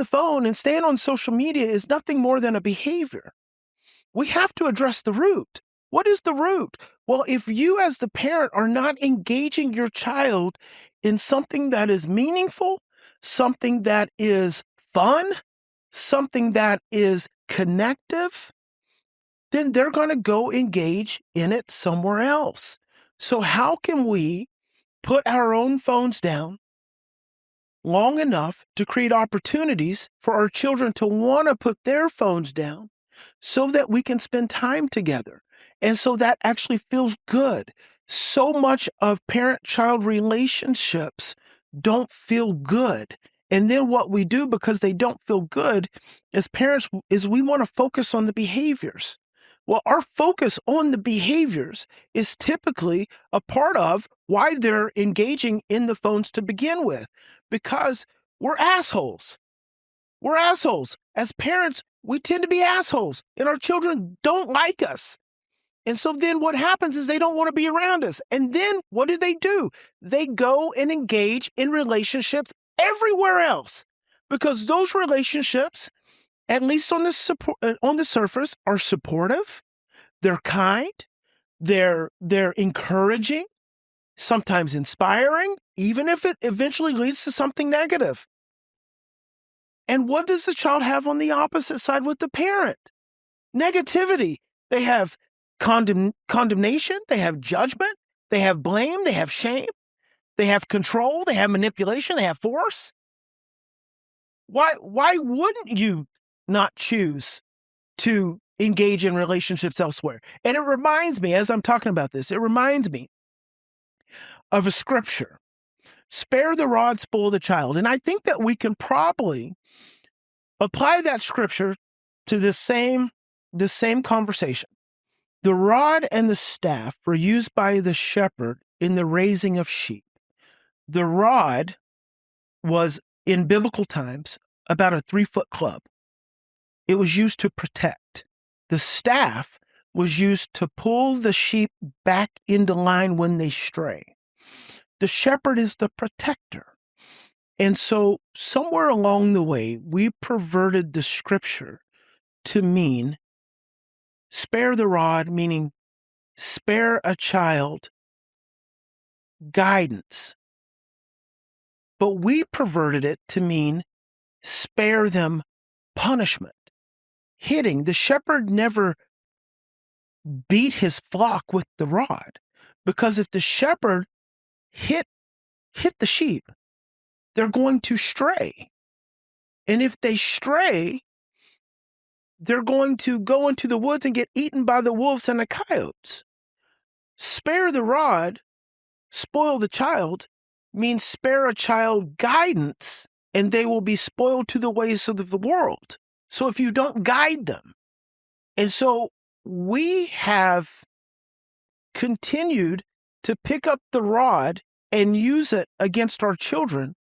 phone and staying on social media is nothing more than a behavior. We have to address the root. What is the root? Well, if you as the parent are not engaging your child in something that is meaningful, something that is fun, something that is connective, then they're going to go engage in it somewhere else. So how can we put our own phones down long enough to create opportunities for our children to want to put their phones down so that we can spend time together? And so that actually feels good. So much of parent-child relationships don't feel good. And then what we do, because they don't feel good as parents, is we want to focus on the behaviors. Well, our focus on the behaviors is typically a part of why they're engaging in the phones to begin with, because we're assholes. We're assholes. As parents, we tend to be assholes, and our children don't like us. And so then what happens is they don't want to be around us. And then what do? They go and engage in relationships everywhere else, because those relationships, at least on the surface, are supportive. They're kind. They're encouraging, sometimes inspiring, even if it eventually leads to something negative. And what does the child have on the opposite side with the parent? Negativity. They have condemnation. They have judgment. They have blame. They have shame. They have control. They have manipulation. They have force. Why wouldn't you not choose to engage in relationships elsewhere? And it reminds me, as I'm talking about this, it reminds me of a scripture. Spare the rod, spoil the child. And I think that we can probably apply that scripture to this same conversation. The rod and the staff were used by the shepherd in the raising of sheep. The rod was, in biblical times, about a 3-foot club. It was used to protect. The staff was used to pull the sheep back into line when they stray. The shepherd is the protector. And so somewhere along the way, we perverted the scripture to mean spare the rod, meaning spare a child guidance. But we perverted it to mean spare them punishment, hitting. The shepherd never beat his flock with the rod, because if the shepherd hit the sheep, they're going to stray. And if they stray, they're going to go into the woods and get eaten by the wolves and the coyotes. Spare the rod, spoil the child means spare a child guidance and they will be spoiled to the ways of the world. So if you don't guide them. And so we have continued to pick up the rod and use it against our children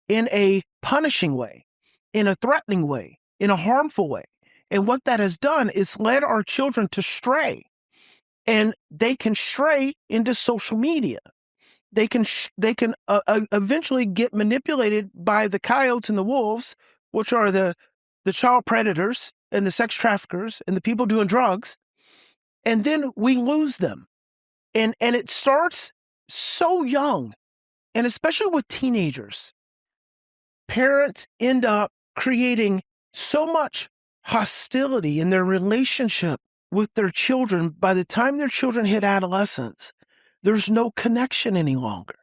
in a punishing way, in a threatening way, in a harmful way. And what that has done is led our children to stray. And they can stray into social media. They can eventually get manipulated by the coyotes and the wolves, which are the child predators and the sex traffickers and the people doing drugs. And then we lose them. And it starts so young, and especially with teenagers. Parents end up creating so much hostility in their relationship with their children. By the time their children hit adolescence, there's no connection any longer.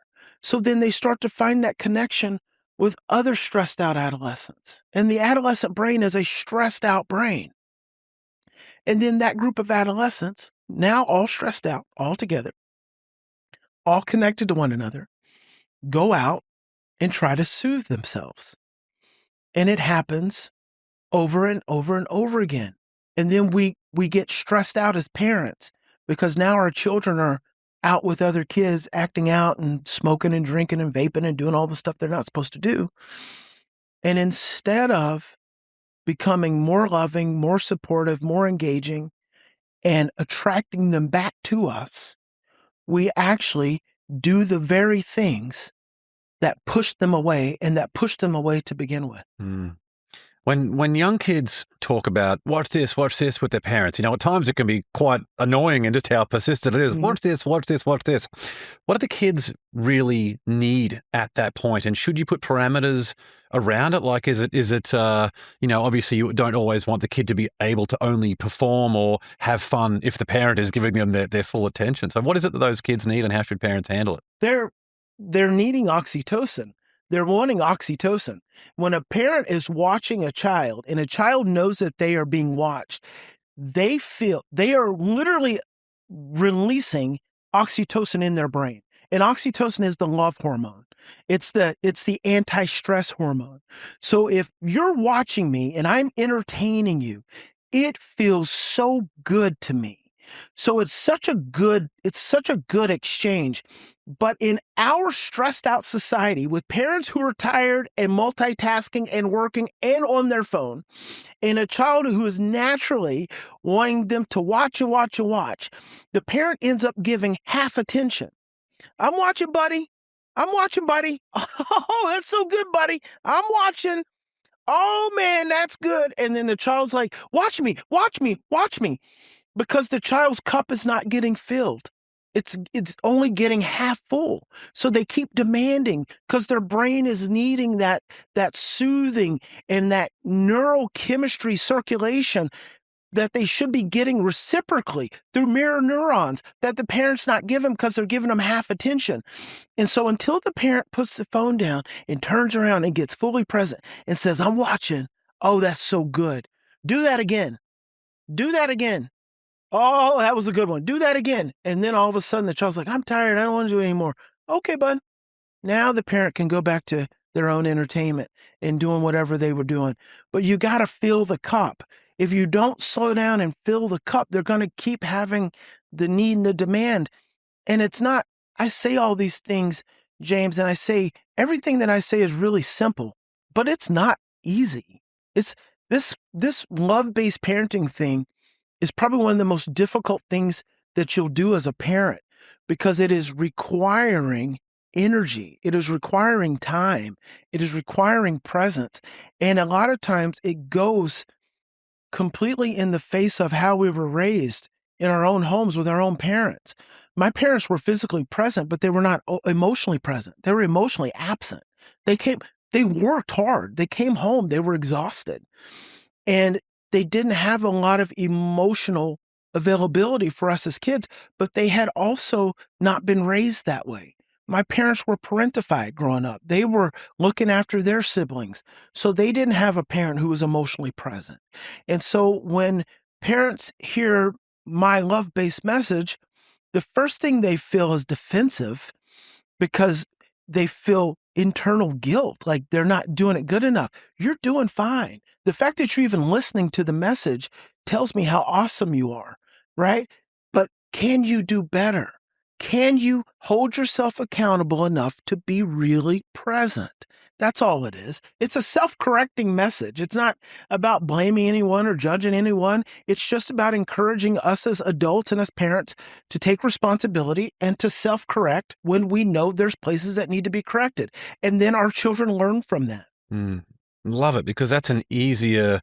So then they start to find that connection with other stressed out adolescents. And the adolescent brain is a stressed out brain. And then that group of adolescents, now all stressed out, all together, all connected to one another, go out and try to soothe themselves. And it happens over and over and over again. And then we get stressed out as parents because now our children are out with other kids, acting out and smoking and drinking and vaping and doing all the stuff they're not supposed to do. And instead of becoming more loving, more supportive, more engaging, and attracting them back to us, we actually do the very things that push them away and that pushed them away to begin with. Mm. When young kids talk about watch this with their parents, at times it can be quite annoying and just how persistent it is. Mm-hmm. Watch this. What do the kids really need at that point? And should you put parameters around it? Like, is it obviously you don't always want the kid to be able to only perform or have fun if the parent is giving them their full attention. So what is it that those kids need and how should parents handle it? They're needing oxytocin. They're wanting oxytocin. When a parent is watching a child and a child knows that they are being watched, they are literally releasing oxytocin in their brain. And oxytocin is the love hormone. It's the anti-stress hormone. So if you're watching me and I'm entertaining you, it feels so good to me. So it's such a good exchange. But in our stressed out society with parents who are tired and multitasking and working and on their phone, and a child who is naturally wanting them to watch and watch and watch, the parent ends up giving half attention. I'm watching, buddy. Oh, that's so good, buddy. I'm watching. Oh, man, that's good. And then the child's like, watch me. Because the child's cup is not getting filled. It's only getting half full. So they keep demanding because their brain is needing that soothing and that neurochemistry circulation that they should be getting reciprocally through mirror neurons that the parent's not giving because they're giving them half attention. And so until the parent puts the phone down and turns around and gets fully present and says, I'm watching. Oh, that's so good. Do that again. Oh, that was a good one. Do that again. And then all of a sudden the child's like, I'm tired. I don't want to do it anymore. Okay, bud. Now the parent can go back to their own entertainment and doing whatever they were doing. But you got to fill the cup. If you don't slow down and fill the cup, they're going to keep having the need and the demand. And it's not, I say all these things, James, and I say everything that I say is really simple, but it's not easy. It's this love-based parenting thing is probably one of the most difficult things that you'll do as a parent because it is requiring energy. It is requiring time. It is requiring presence. And a lot of times it goes completely in the face of how we were raised in our own homes with our own parents. My parents were physically present, but they were not emotionally present. They were emotionally absent. They worked hard. They came home. They were exhausted. And they didn't have a lot of emotional availability for us as kids, but they had also not been raised that way. My parents were parentified growing up. They were looking after their siblings. So they didn't have a parent who was emotionally present. And so when parents hear my love-based message, the first thing they feel is defensive because they feel internal guilt, like they're not doing it good enough. You're doing fine. The fact that you're even listening to the message tells me how awesome you are, right? But can you do better? Can you hold yourself accountable enough to be really present? That's all it is. It's a self-correcting message. It's not about blaming anyone or judging anyone. It's just about encouraging us as adults and as parents to take responsibility and to self-correct when we know there's places that need to be corrected. And then our children learn from that. Love it, because that's an easier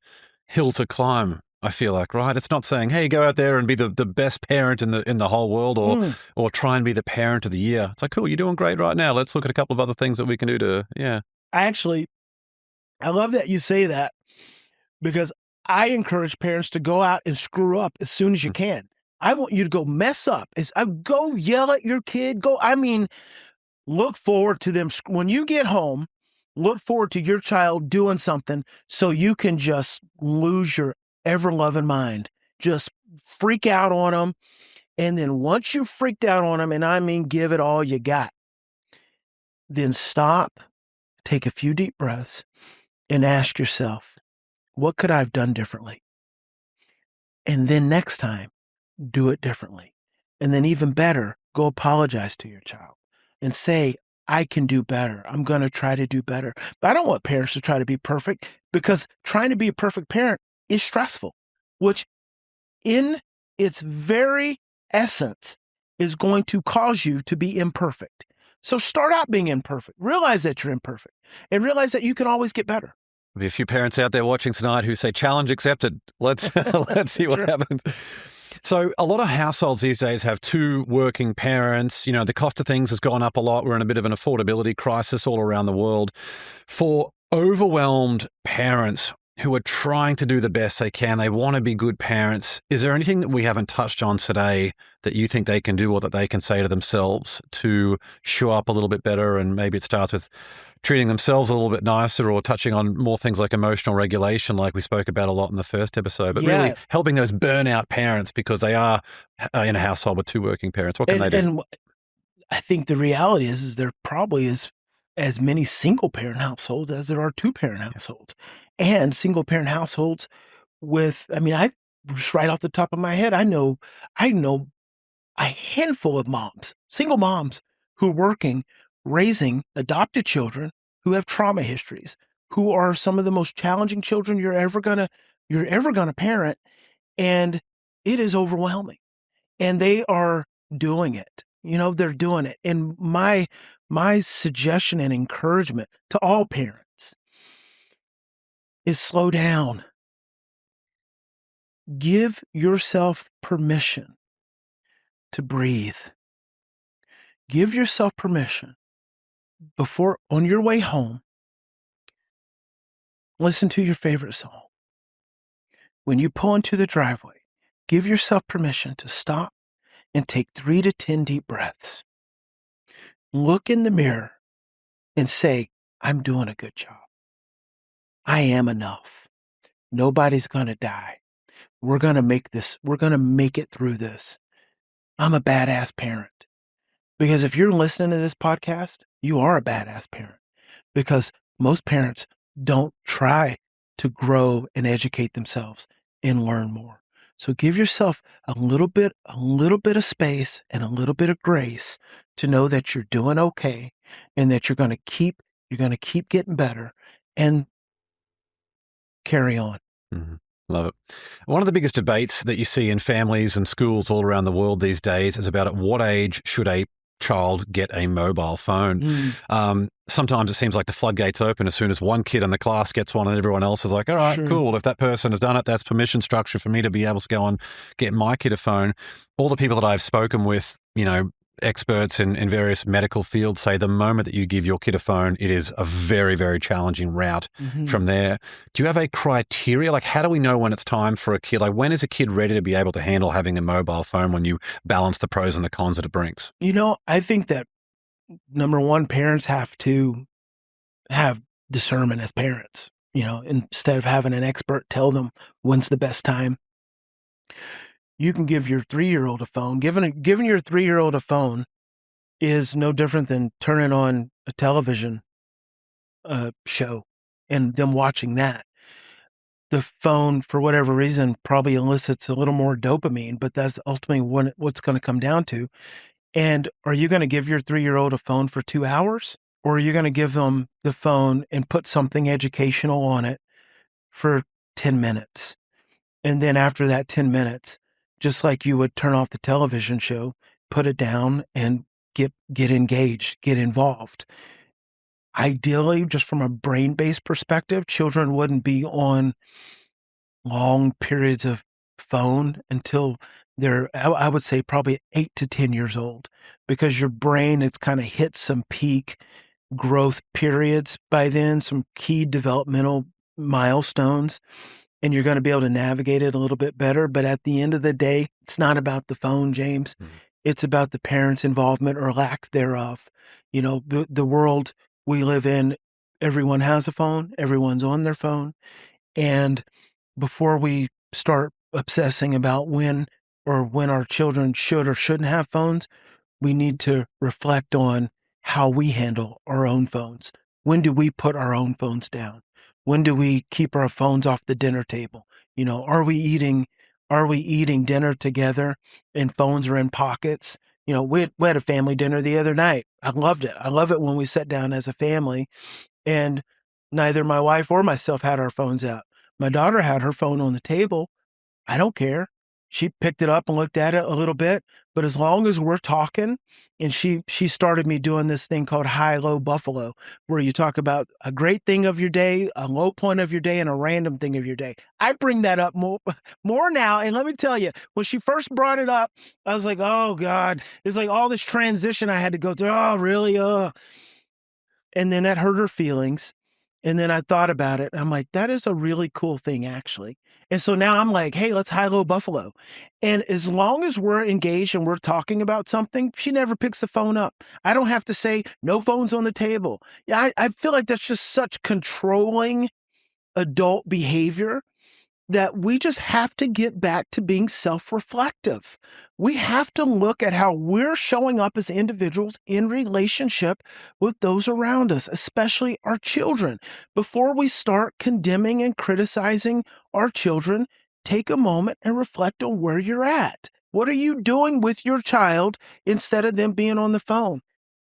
hill to climb, I feel like, right? It's not saying, hey, go out there and be the best parent in the whole world, or try and be the parent of the year. It's like, cool, you're doing great right now. Let's look at a couple of other things that we can do to, I love that you say that, because I encourage parents to go out and screw up as soon as you can. I want you to go mess up. Go yell at your kid. Look forward to them. When you get home, look forward to your child doing something so you can just lose your ever-loving mind. Just freak out on them. And then once you've freaked out on them, and I mean give it all you got, then stop, take a few deep breaths, and ask yourself, what could I have done differently? And then next time, do it differently. And then even better, go apologize to your child and say, I can do better. I'm going to try to do better. But I don't want parents to try to be perfect, because trying to be a perfect parent is stressful, which in its very essence is going to cause you to be imperfect. So start out being imperfect. Realize that you're imperfect and realize that you can always get better. There'll be a few parents out there watching tonight who say, challenge accepted. Let's see what happens. So a lot of households these days have two working parents. The cost of things has gone up a lot. We're in a bit of an affordability crisis all around the world. For overwhelmed parents who are trying to do the best they can, they want to be good parents, is there anything that we haven't touched on today that you think they can do or that they can say to themselves to show up a little bit better? And maybe it starts with treating themselves a little bit nicer, or touching on more things like emotional regulation, like we spoke about a lot in the first episode, but really helping those burnout parents, because they are in a household with two working parents. What can they do? And I think the reality is there probably is as many single parent households as there are two parent households, and single parent households with, I just right off the top of my head, I know a handful of moms, single moms, who are working, raising adopted children who have trauma histories, who are some of the most challenging children you're ever gonna parent. And it is overwhelming, and they are doing it. They're doing it. And my suggestion and encouragement to all parents is slow down. Give yourself permission to breathe. Give yourself permission before, on your way home, listen to your favorite song. When you pull into the driveway, give yourself permission to stop and take 3 to 10 deep breaths. Look in the mirror and say, I'm doing a good job. I am enough. Nobody's going to die. We're going to make this. We're going to make it through this. I'm a badass parent. Because if you're listening to this podcast, you are a badass parent. Because most parents don't try to grow and educate themselves and learn more. So give yourself a little bit of space and a little bit of grace to know that you're doing okay, and that you're going to keep getting better, and carry on. Mm-hmm. Love it. One of the biggest debates that you see in families and schools all around the world these days is about at what age should a child get a mobile phone. Sometimes it seems like the floodgates open as soon as one kid in the class gets one, and everyone else is like, all right, cool. If that person has done it, that's permission structure for me to be able to go and get my kid a phone. All the people that I've spoken with, experts in various medical fields say the moment that you give your kid a phone, it is a very, very challenging route from there. Do you have a criteria? Like, how do we know when it's time for a kid? Like, when is a kid ready to be able to handle having a mobile phone when you balance the pros and the cons that it brings? I think that, number one, parents have to have discernment as parents, instead of having an expert tell them when's the best time. You can give your 3-year-old a phone. Giving your 3-year-old a phone is no different than turning on a television show and them watching that. The phone, for whatever reason, probably elicits a little more dopamine, but that's ultimately what's going to come down to. And are you going to give your 3-year-old a phone for 2 hours? Or are you going to give them the phone and put something educational on it for 10 minutes? And then after that 10 minutes, just like you would turn off the television show, put it down and get engaged, get involved. Ideally, just from a brain-based perspective, children wouldn't be on long periods of phone until they're, I would say, probably 8 to 10 years old, because your brain, it's kind of hit some peak growth periods by then, some key developmental milestones, and you're going to be able to navigate it a little bit better. But at the end of the day, it's not about the phone, James. Mm-hmm. It's about the parents' involvement or lack thereof. You know, the world we live in, everyone has a phone, everyone's on their phone. And before we start obsessing about when our children should or shouldn't have phones, we need to reflect on how we handle our own phones. When do we put our own phones down? When do we keep our phones off the dinner table? You know, are we eating dinner together and phones are in pockets? You know, we had a family dinner the other night. I loved it. I love it when we sat down as a family and neither my wife or myself had our phones out. My daughter had her phone on the table. I don't care. She picked it up and looked at it a little bit, but as long as we're talking, and she started me doing this thing called high-low buffalo, where you talk about a great thing of your day, a low point of your day, and a random thing of your day. I bring that up more now, and let me tell you, when she first brought it up, I was like, oh, God. It's like all this transition I had to go through. Oh, really? And then that hurt her feelings. And then I thought about it. I'm like, that is a really cool thing, actually. And so now I'm like, hey, let's high-low buffalo. And as long as we're engaged and we're talking about something, she never picks the phone up. I don't have to say, no phones on the table. Yeah, I feel like that's just such controlling adult behavior that we just have to get back to being self-reflective. We have to look at how we're showing up as individuals in relationship with those around us, especially our children. Before we start condemning and criticizing our children, take a moment and reflect on where you're at. What are you doing with your child instead of them being on the phone?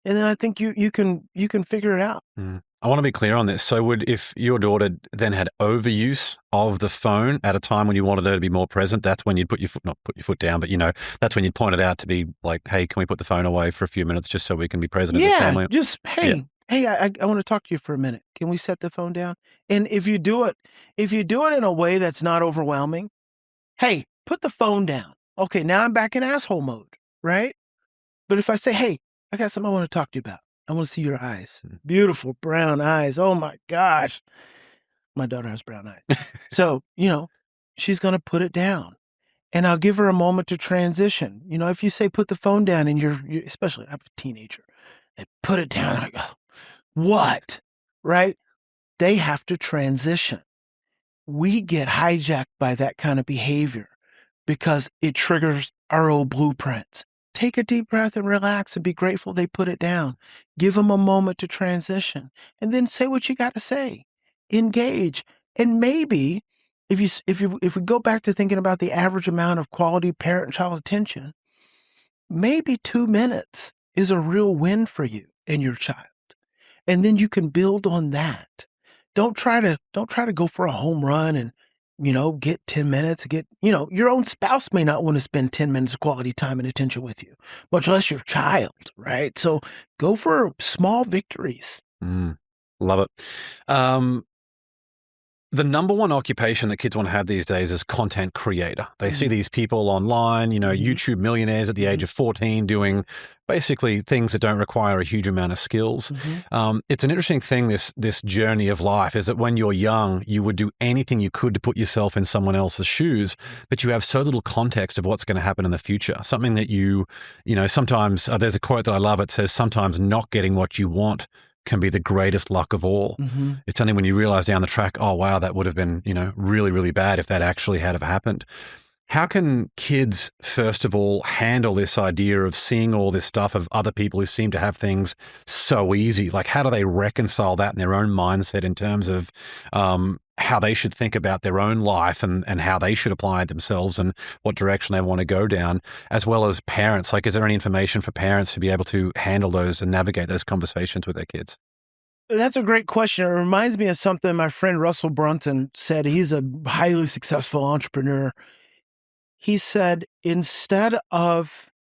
And then I think you can figure it out. Mm. I want to be clear on this. So if your daughter then had overuse of the phone at a time when you wanted her to be more present, that's when you'd not put your foot down, but that's when you'd point it out to be like, hey, can we put the phone away for a few minutes just so we can be present as a family? Just, hey, I want to talk to you for a minute. Can we set the phone down? And if you do it in a way that's not overwhelming, hey, put the phone down. Okay, now I'm back in asshole mode, right? But if I say, hey, I got something I want to talk to you about. I want to see your eyes. Beautiful brown eyes. Oh my gosh. My daughter has brown eyes. So, she's going to put it down and I'll give her a moment to transition. If you say, put the phone down and you're especially I have a teenager, they put it down. I go, what? Right? They have to transition. We get hijacked by that kind of behavior because it triggers our old blueprints. Take a deep breath and relax and be grateful they put it down. Give them a moment to transition and then say what you got to say. Engage. And maybe if we go back to thinking about the average amount of quality parent-child attention, maybe 2 minutes is a real win for you and your child. And then you can build on that. Don't try to go for a home run and get 10 minutes, your own spouse may not want to spend 10 minutes of quality time and attention with you, much less your child, right? So go for small victories. Love it. The number one occupation that kids want to have these days is content creator. They see these people online, YouTube millionaires at the age of 14 doing basically things that don't require a huge amount of skills. It's an interesting thing, this journey of life, is that when you're young, you would do anything you could to put yourself in someone else's shoes, but you have so little context of what's going to happen in the future. Something that sometimes, there's a quote that I love. It says, sometimes not getting what you want can be the greatest luck of all. It's only when you realize down the track, oh, wow, that would have been, really, really bad if that actually had have happened. How can kids, first of all, handle this idea of seeing all this stuff of other people who seem to have things so easy? Like, how do they reconcile that in their own mindset in terms of how they should think about their own life and how they should apply it themselves and what direction they want to go down, as well as parents? Like, is there any information for parents to be able to handle those and navigate those conversations with their kids? That's a great question. It reminds me of something my friend Russell Brunson said. He's a highly successful entrepreneur. He said, instead of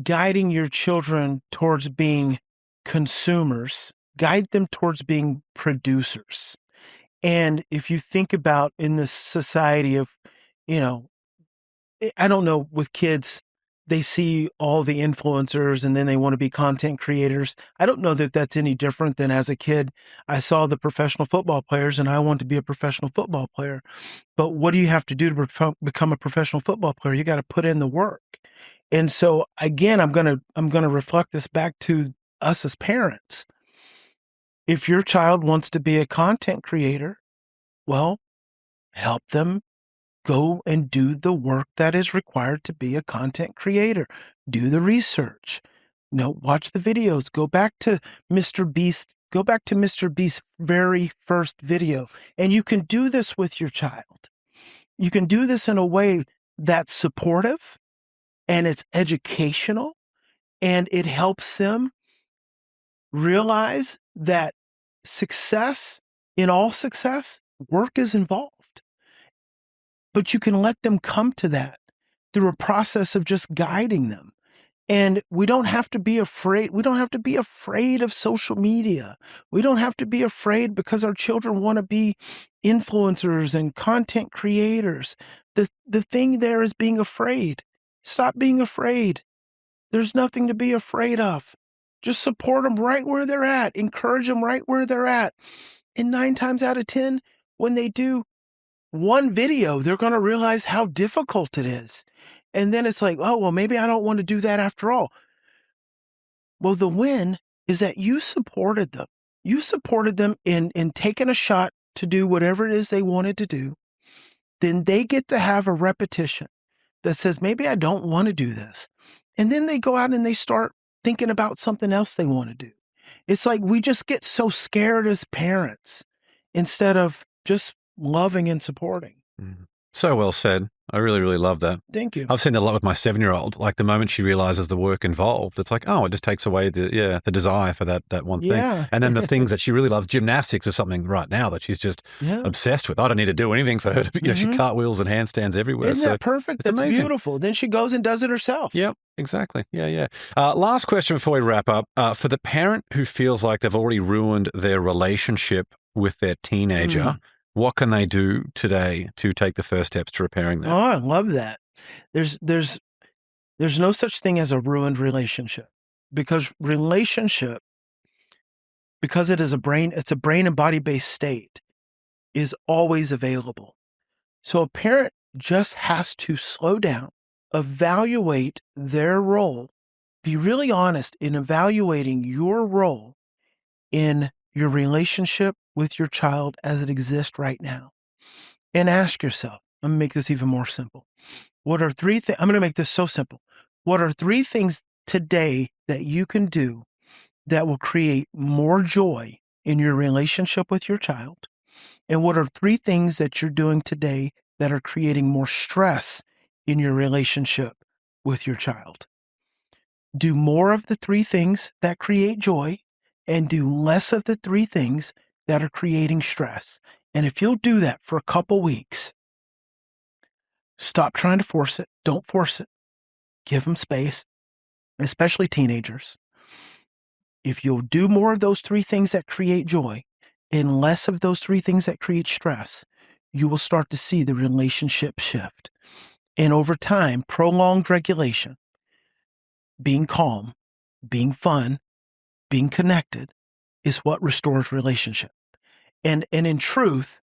guiding your children towards being consumers, guide them towards being producers. And if you think about in this society of, I don't know, with kids, they see all the influencers and then they want to be content creators. I don't know that that's any different than as a kid, I saw the professional football players and I want to be a professional football player. But what do you have to do to become a professional football player? You got to put in the work. And so again, I'm going to reflect this back to us as parents. If your child wants to be a content creator, well, help them go and do the work that is required to be a content creator. Do the research. Watch the videos. Go back to Mr. Beast. Go back to Mr. Beast's very first video. And you can do this with your child. You can do this in a way that's supportive and it's educational and it helps them realize that in all success, work is involved. But you can let them come to that through a process of just guiding them. And we don't have to be afraid. We don't have to be afraid of social media. We don't have to be afraid because our children want to be influencers and content creators. The thing there is being afraid. Stop being afraid. There's nothing to be afraid of. Just support them right where they're at. Encourage them right where they're at. And 9 times out of 10, when they do one video, they're going to realize how difficult it is. And then it's like, oh, well, maybe I don't want to do that after all. Well, the win is that you supported them. You supported them in taking a shot to do whatever it is they wanted to do. Then they get to have a repetition that says, maybe I don't want to do this. And then they go out and they start thinking about something else they want to do. It's like we just get so scared as parents instead of just loving and supporting. So well said. I really, really love that. Thank you. I've seen that a lot with my 7-year-old. Like the moment she realizes the work involved, it's like, oh, it just takes away the desire for that one thing. And then the things that she really loves, gymnastics is something right now that she's just obsessed with. I don't need to do anything for her. She cartwheels and handstands everywhere. Isn't that perfect? That's amazing. Beautiful. Then she goes and does it herself. Yep. Exactly. Yeah. Last question before we wrap up. For the parent who feels like they've already ruined their relationship with their teenager, what can they do today to take the first steps to repairing that? Oh, I love that. There's no such thing as a ruined relationship because it's a brain and body based state is always available. So a parent just has to slow down, evaluate their role, be really honest in evaluating your role in your relationship with your child as it exists right now. And ask yourself, I'm going to make this even more simple. What are 3 things? I'm going to make this so simple. What are 3 things today that you can do that will create more joy in your relationship with your child? And what are 3 things that you're doing today that are creating more stress in your relationship with your child? Do more of the 3 things that create joy and do less of the 3 things that are creating stress. And if you'll do that for a couple weeks, stop trying to force it. Don't force it. Give them space, especially teenagers. If you'll do more of those 3 things that create joy and less of those 3 things that create stress, you will start to see the relationship shift. And over time, prolonged regulation, being calm, being fun, being connected is what restores relationship. And in truth,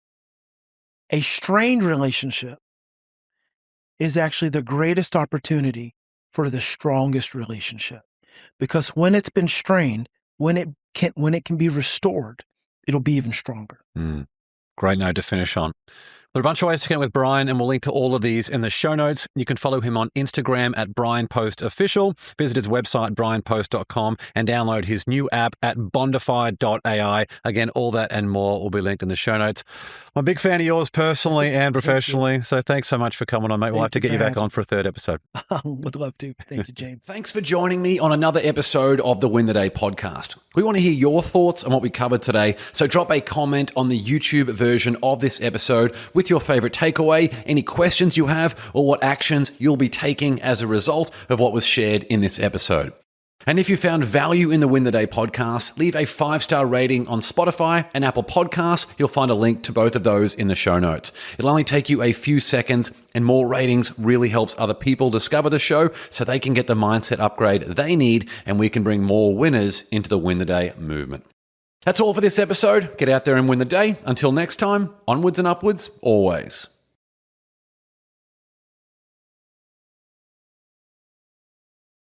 a strained relationship is actually the greatest opportunity for the strongest relationship. Because when it's been strained, when it can be restored, it'll be even stronger. Great note to finish on. There are a bunch of ways to connect with Bryan, and we'll link to all of these in the show notes. You can follow him on Instagram at Bryan Post Official, visit his website, bryanpost.com, and download his new app at bondify.ai. Again, all that and more will be linked in the show notes. I'm a big fan of yours personally and professionally, so thanks so much for coming on, mate. We'll have to get you back on for a third episode. Would love to. Thank you, James. Thanks for joining me on another episode of the Win the Day podcast. We want to hear your thoughts on what we covered today, so drop a comment on the YouTube version of this episode with your favorite takeaway, any questions you have, or what actions you'll be taking as a result of what was shared in this episode. And if you found value in the Win the Day podcast, leave a 5-star rating on Spotify and Apple Podcasts. You'll find a link to both of those in the show notes. It'll only take you a few seconds, and more ratings really helps other people discover the show so they can get the mindset upgrade they need, and we can bring more winners into the Win the Day movement. That's all for this episode. Get out there and win the day. Until next time, onwards and upwards, always.